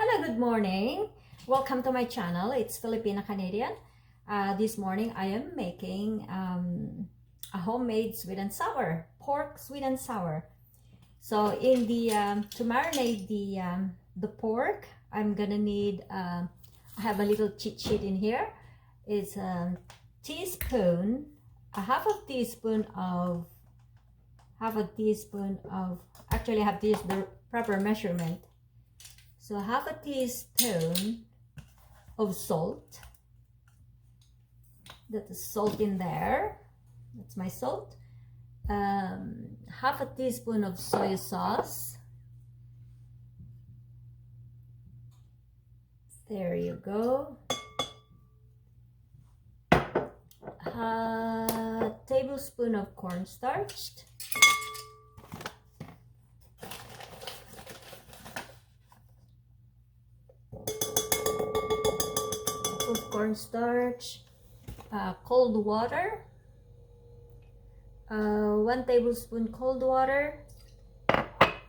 Hello, good morning. Welcome to my channel. It's Filipina Canadian. This morning I am making a homemade sweet and sour, pork sweet and sour. So in the to marinate the pork, I'm gonna need I have a little cheat sheet in here. It's a teaspoon, half a teaspoon of actually I have to use the proper measurement. So half a teaspoon of salt. That's salt in there. That's my salt. Half a teaspoon of soy sauce. There you go. A tablespoon of cornstarch. Cornstarch, cold water, 1 tablespoon cold water,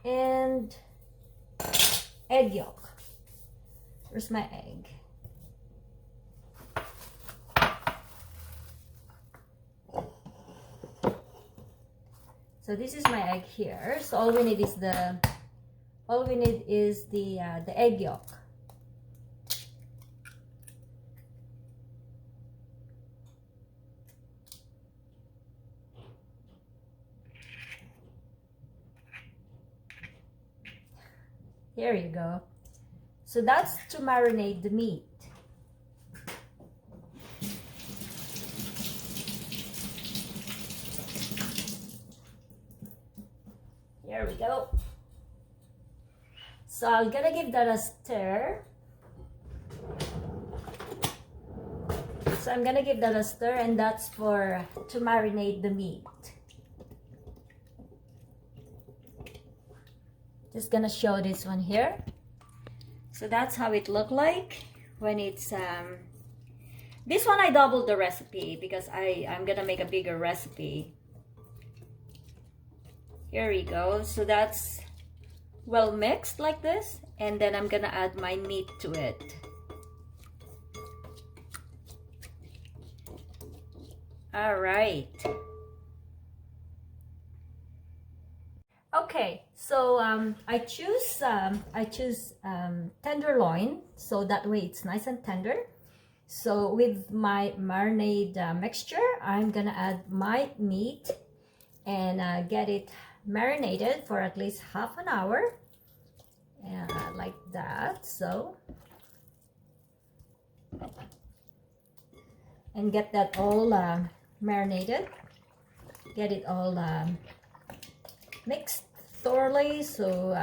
and egg yolk. Where's my egg? So this is my egg here. So all we need is the egg yolk. Here you go. So that's to marinate the meat. Here we go. So I'm gonna give that a stir. And that's for to marinate the meat. Just gonna show this one here. So that's how it look like when it's this one I doubled the recipe because I'm gonna make a bigger recipe. Here we go. So that's well mixed like this, and then I'm gonna add my meat to it. All right. Okay, so I choose tenderloin, so that way it's nice and tender. So with my marinade mixture, I'm gonna add my meat and get it marinated for at least half an hour, like that. So, and get that all marinated, get it all mixed thoroughly, so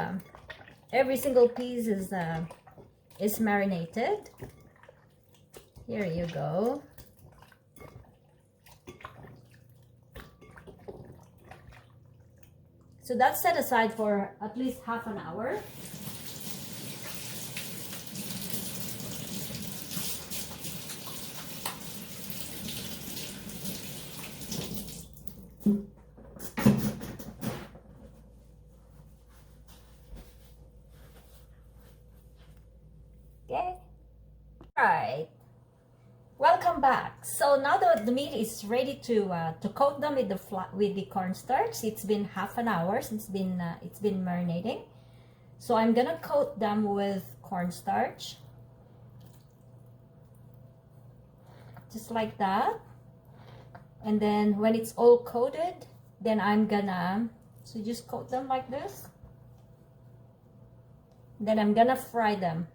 every single piece is marinated. Here you go. So that's set aside for at least half an hour. Okay. Alright. Welcome back. So now that the meat is ready to coat them with the cornstarch, it's been half an hour since it's been marinating. So I'm gonna coat them with cornstarch, just like that. And then when it's all coated, then I'm gonna just coat them like this. Then I'm gonna fry them.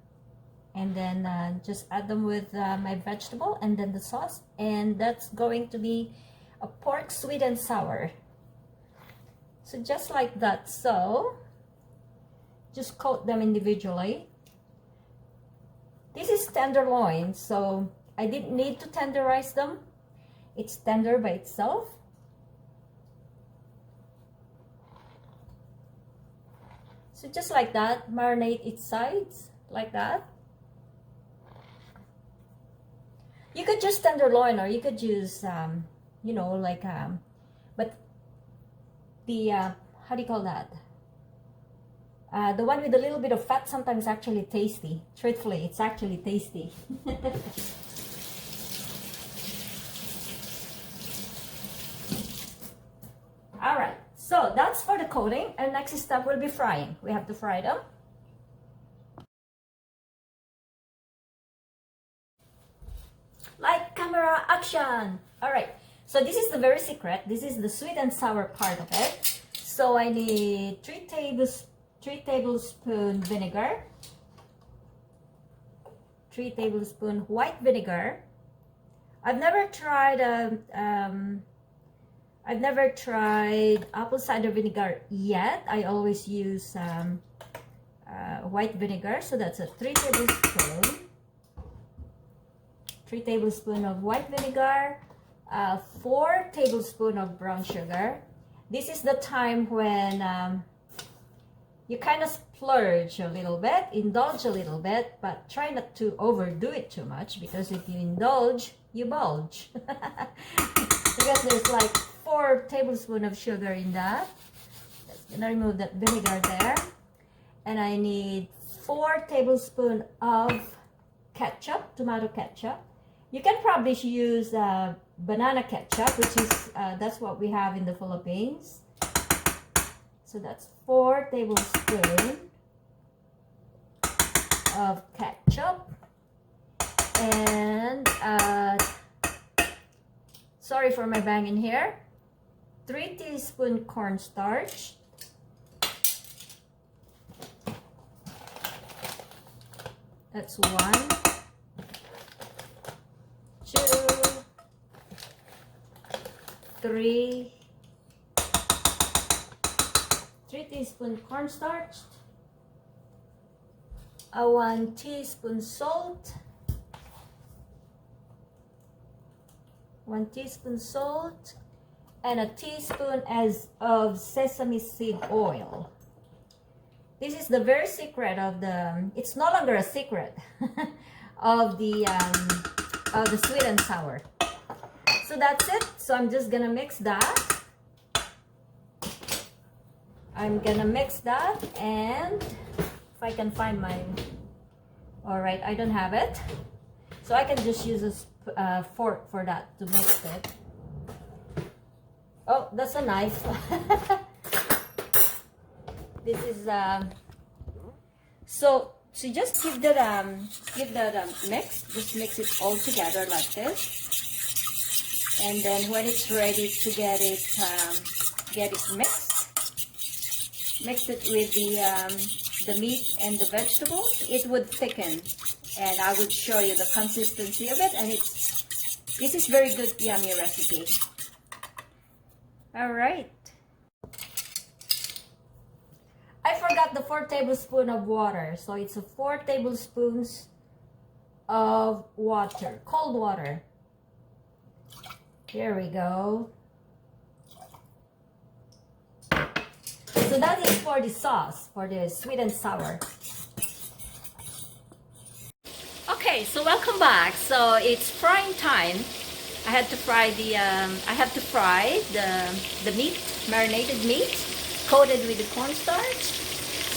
And then just add them with my vegetable and then the sauce, and that's going to be a pork sweet and sour. So just like that. So just coat them individually. This is tenderloin, so I didn't need to tenderize them. It's tender by itself. So just like that, marinate its sides like that. You could use tenderloin, or you could use, you know, like, but the, how do you call that? The one with a little bit of fat sometimes actually tasty. Truthfully, it's actually tasty. All right, so that's for the coating, and next step will be frying. We have to fry them. Like, camera, action! All right, so this is the very secret. This is the sweet and sour part of it. So I need 3 tablespoons vinegar, 3 tablespoons white vinegar. I've never tried apple cider vinegar yet. I always use white vinegar, so that's a 3 tablespoons. 3 tablespoons of white vinegar, 4 tablespoons of brown sugar. This is the time when you kind of splurge a little bit, indulge a little bit, but try not to overdo it too much, because if you indulge, you bulge. Because there's like 4 tablespoons of sugar in that. Just gonna remove that vinegar there. And I need 4 tablespoons of ketchup, tomato ketchup. You can probably use banana ketchup, which is that's what we have in the Philippines. So that's 4 tablespoons of ketchup, and sorry for my banging here, 3 teaspoons cornstarch, that's 1, 2, 3 teaspoons cornstarch, 1 teaspoon salt, 1 teaspoon salt, and a teaspoon of sesame seed oil. This is the very secret of the, it's no longer a secret, of the sweet and sour. So that's it. So I'm just gonna mix that. I'm gonna mix that, and if I can find my, all right, I don't have it. So I can just use a fork for that to mix it. Oh, that's a knife. This is so just give that mix. Just mix it all together like this, and then when it's ready to get it mixed, mix it with the meat and the vegetables. It would thicken, and I would show you the consistency of it. And this is very good, yummy recipe. All right. I forgot the 4 tablespoons of water, so it's 4 tablespoons of water, cold water. Here we go. So that is for the sauce, for the sweet and sour. Okay, so welcome back. So it's frying time. I had to fry the meat, marinated meat, coated with the cornstarch.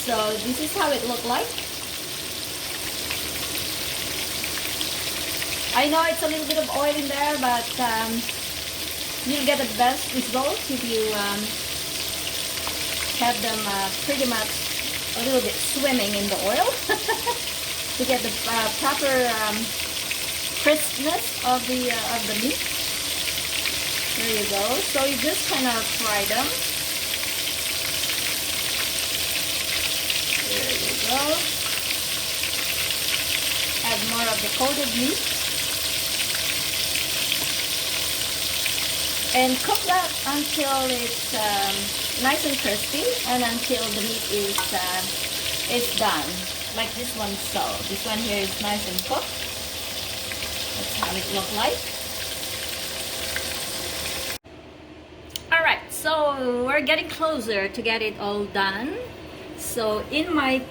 So this is how it looked like. I know it's a little bit of oil in there, but you'll get the best results if you have them pretty much a little bit swimming in the oil to get the proper crispness of the meat. There you go. So you just kind of fry them. There you go. Add more of the coated meat. And cook that until it's nice and crispy, and until the meat is done. Like this one so. This one here is nice and cooked. That's how it looks like. Alright, so we're getting closer to get it all done. So in my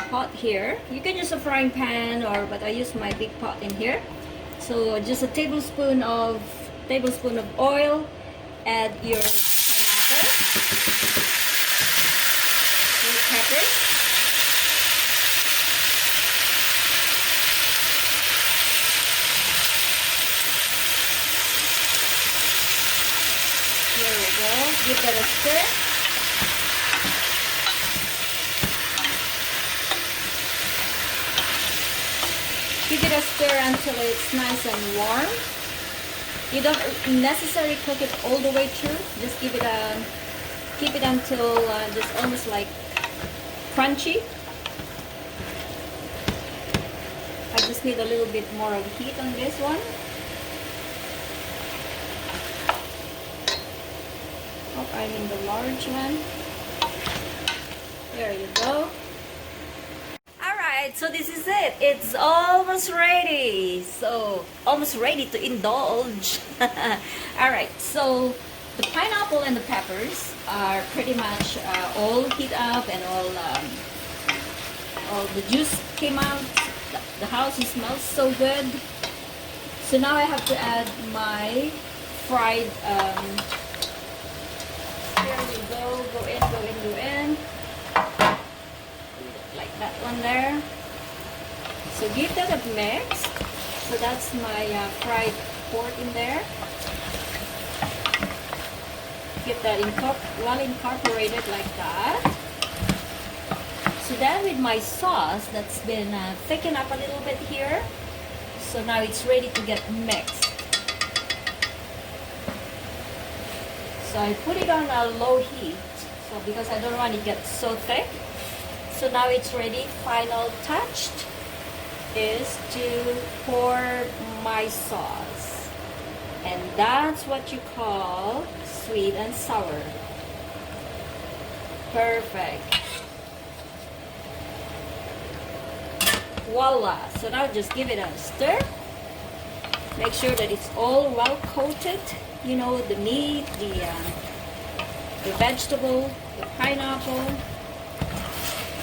pot here, you can use a frying pan, but I use my big pot in here. So just a tablespoon of oil. Add your pineapple, pepper, Give that a stir. Give it a stir until it's nice and warm. You don't necessarily cook it all the way through. Just keep it until just almost like crunchy. I just need a little bit more of heat on this one. Oh, I mean the large one. There you go. Alright, so this is it. It's almost ready. So, almost ready to indulge. Alright, so the pineapple and the peppers are pretty much all heat up and all the juice came out. The house smells so good. So now I have to add my fried, here we go, go in. Like that one there. So give that a mix. So that's my fried pork in there. Get that well incorporated like that. So then with my sauce that's been thickened up a little bit here. So now it's ready to get mixed. So I put it on a low heat. So because I don't want it to get so thick. So now it's ready. Final touch is to pour my sauce. And that's what you call sweet and sour. Perfect. Voila. So now just give it a stir. Make sure that it's all well coated. You know, the meat, the vegetable, the pineapple.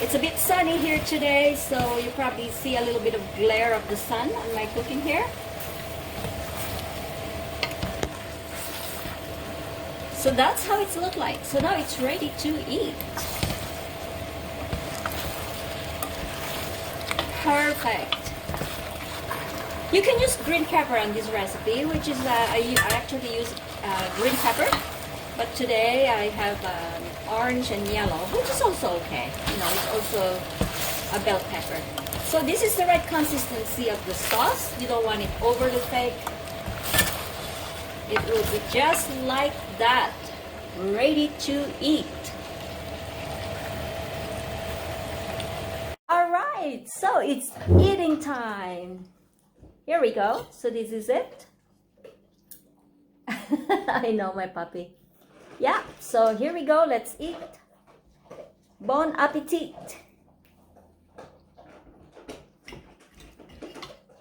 It's a bit sunny here today, so you probably see a little bit of glare of the sun on my cooking here. So that's how it's looked like. So now it's ready to eat. Perfect. You can use green pepper on this recipe, which is I actually use green pepper. But today I have orange and yellow, which is also okay. You know, it's also a bell pepper. So this is the right consistency of the sauce. You don't want it overly thick. It will be just like that, ready to eat. Alright, so it's eating time. Here we go. So this is it. I know, my puppy. Yeah, so here we go. Let's eat. Bon appetit.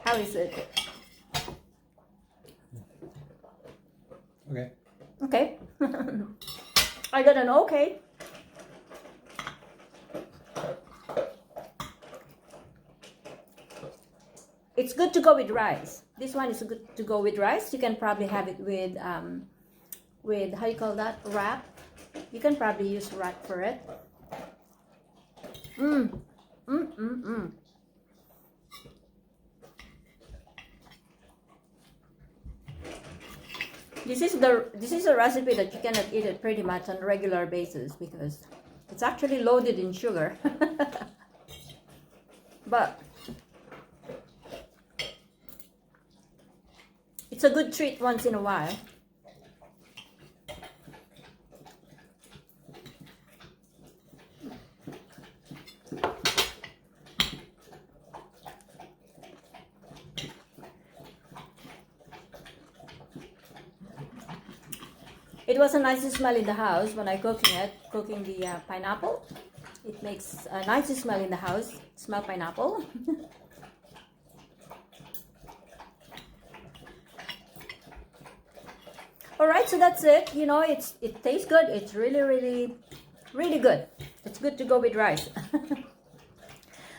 How is it? Okay. Okay. I got an okay. It's good to go with rice. This one is good to go with rice. You can probably have it with how you call that, wrap. You can probably use wrap for it. This is a recipe that you cannot eat it pretty much on a regular basis because it's actually loaded in sugar. But it's a good treat once in a while. It was a nice smell in the house when I cooking the pineapple. It makes a nice smell in the house. Smell pineapple. Alright, so that's it. You know, it tastes good. It's really good. It's good to go with rice.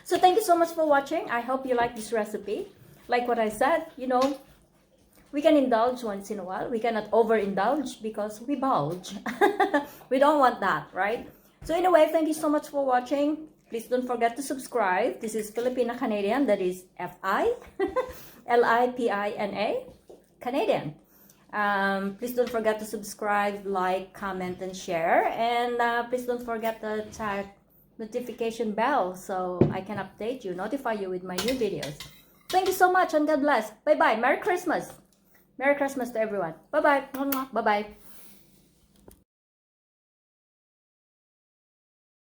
So thank you so much for watching. I hope you like this recipe. Like what I said, you know, we can indulge once in a while. We cannot overindulge because we bulge. We don't want that, right? So anyway, thank you so much for watching. Please don't forget to subscribe. This is Filipina Canadian. That is Filipina, Canadian. Please don't forget to subscribe, like, comment, and share. And please don't forget to tap notification bell so I can update you, notify you with my new videos. Thank you so much and God bless. Bye-bye. Merry Christmas. Merry Christmas to everyone. Bye-bye. Bye-bye.